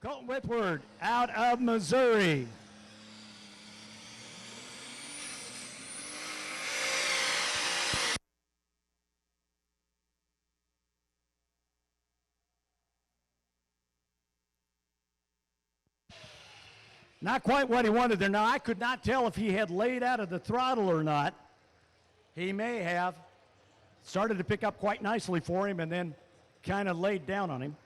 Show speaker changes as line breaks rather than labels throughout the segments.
Colton Whitworth out of Missouri. Not quite what he wanted there. Now, I could not tell if he had laid out of the throttle or not. He may have. Started to pick up quite nicely for him and then kind of laid down on him.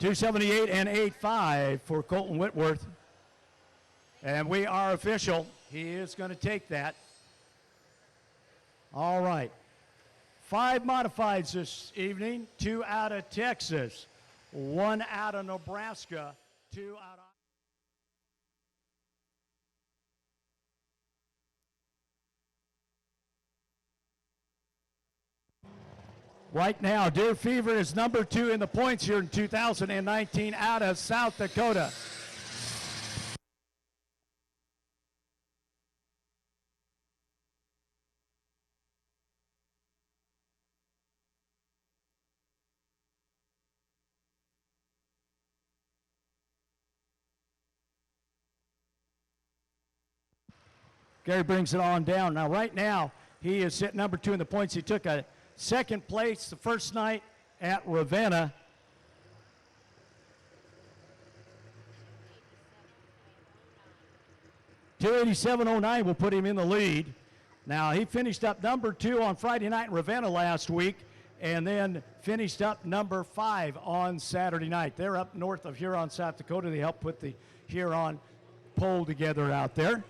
.278 and 8.5 for Colton Whitworth. And we are official. He is going to take that. All right. 5 modifieds this evening. 2 out of Texas. 1 out of Nebraska. 2 out of... Right now, Deer Fever is number 2 in the points here in 2019 out of South Dakota. Gary brings it on down. Now, right now, he is sitting number 2 in the points. He took a second place the first night at Ravenna. .287.09 will put him in the lead. Now, he finished up number 2 on Friday night in Ravenna last week and then finished up number 5 on Saturday night. They're up north of Huron, South Dakota. They helped put the Huron pole together out there.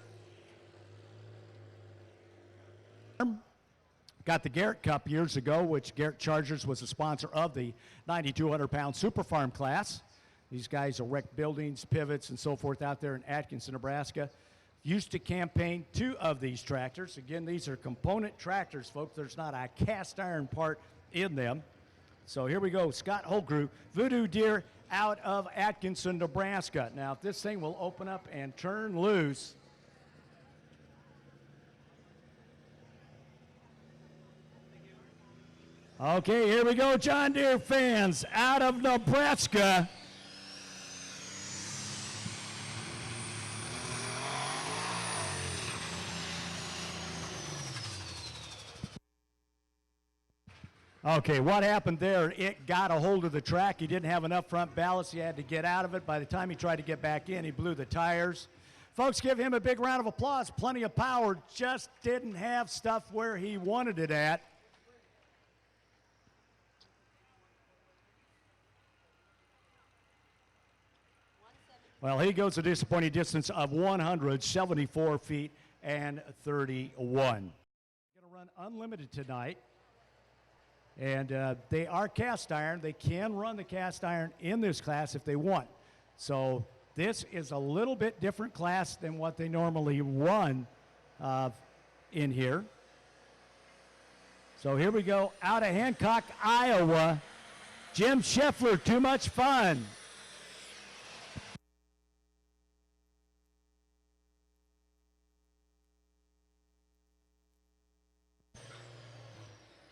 Got the Garrett Cup years ago, which Garrett Chargers was a sponsor of the 9,200-pound Super Farm class. These guys erect buildings, pivots, and so forth out there in Atkinson, Nebraska. Used to campaign 2 of these tractors. Again, these are component tractors, folks. There's not a cast iron part in them. So here we go, Scott Holgrew, Voodoo Deer out of Atkinson, Nebraska. Now, if this thing will open up and turn loose, okay, here we go, John Deere fans, out of Nebraska. Okay, what happened there? It got a hold of the track. He didn't have enough front ballast. He had to get out of it. By the time he tried to get back in, he blew the tires. Folks, give him a big round of applause. Plenty of power, just didn't have stuff where he wanted it at. Well, he goes a disappointing distance of 174 feet and 31. Going to run unlimited tonight, and they are cast iron. They can run the cast iron in this class if they want. So this is a little bit different class than what they normally run in here. So here we go, out of Hancock, Iowa, Jim Scheffler, Too Much Fun.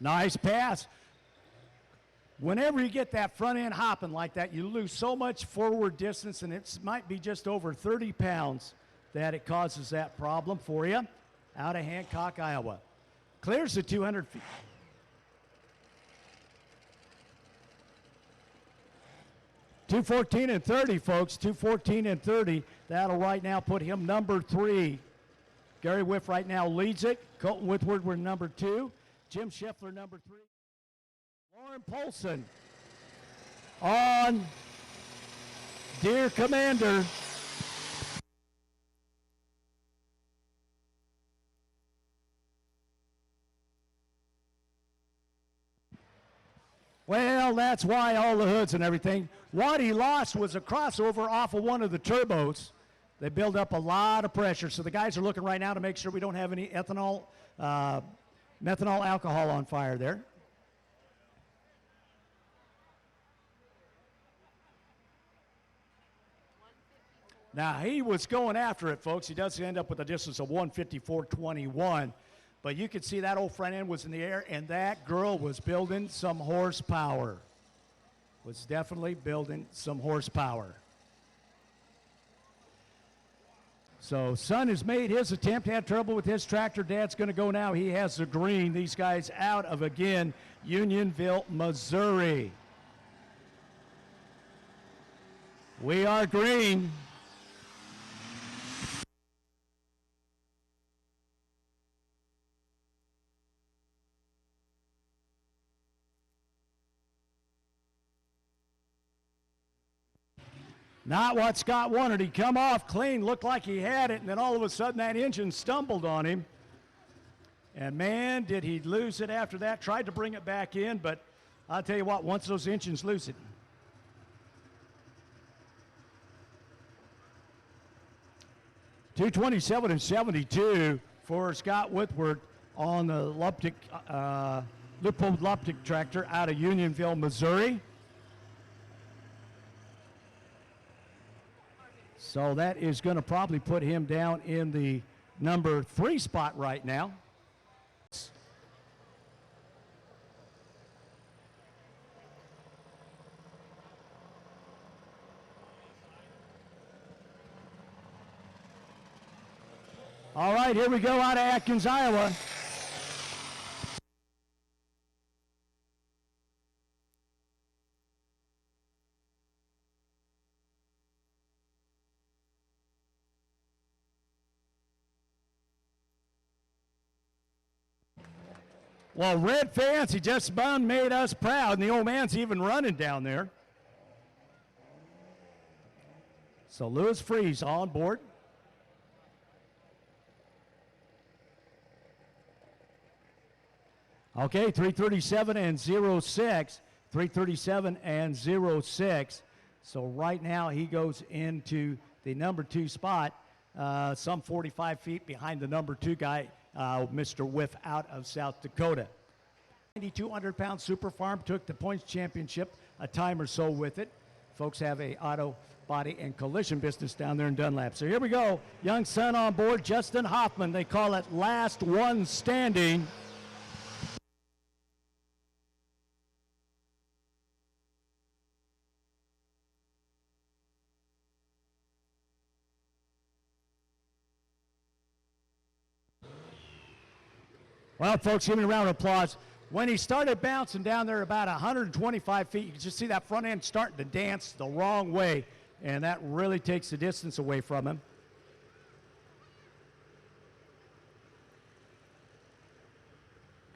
Nice pass. Whenever you get that front end hopping like that, you lose so much forward distance, and it might be just over 30 pounds that it causes that problem for you. Out of Hancock, Iowa. Clears the 200 feet. .214 and 30, folks. .214 and 30. That'll right now put him number 3. Gary Whiff right now leads it. Colton Whitworth were number 2. Jim Scheffler, number 3. Lauren Polson on Deer Commander. Well, that's why all the hoods and everything. What he lost was a crossover off of one of the turbos, They build up a lot of pressure. So the guys are looking right now to make sure we don't have any methanol alcohol on fire there. Now, he was going after it, folks. He does end up with a distance of 154.21. But you could see that old front end was in the air, and that girl was building some horsepower. Was definitely building some horsepower. So son has made his attempt, had trouble with his tractor. Dad's going to go now. He has the green. These guys out of, again, Unionville, Missouri. We are green. Not what Scott wanted. He come off clean, looked like he had it, and then all of a sudden that engine stumbled on him. And man, did he lose it after that. Tried to bring it back in, but I'll tell you what, once those engines lose it. .227 and 72 for Scott Whitworth on the Lippold Luptic tractor out of Unionville, Missouri. So that is going to probably put him down in the number 3 spot right now. All right, here we go out of Atkins, Iowa. Well, Red Fancy just about made us proud, and the old man's even running down there. So Lewis Freeze on board. Okay, 337 and 06. 337 and 06. So right now he goes into the number 2 spot, some 45 feet behind the number 2 guy, Mr. Whiff out of South Dakota. 9,200-pound Super Farm took the points championship a time or so with it. Folks have a auto, body, and collision business down there in Dunlap. So here we go. Young son on board, Justin Hoffman. They call it last one standing. Well, folks, give me a round of applause. When he started bouncing down there about 125 feet, you can just see that front end starting to dance the wrong way, and that really takes the distance away from him.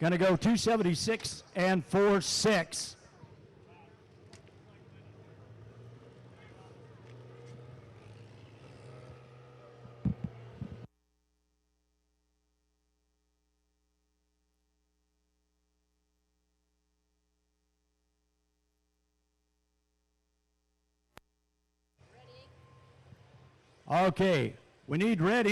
Going to go 276 and 4.6. Okay, we need red.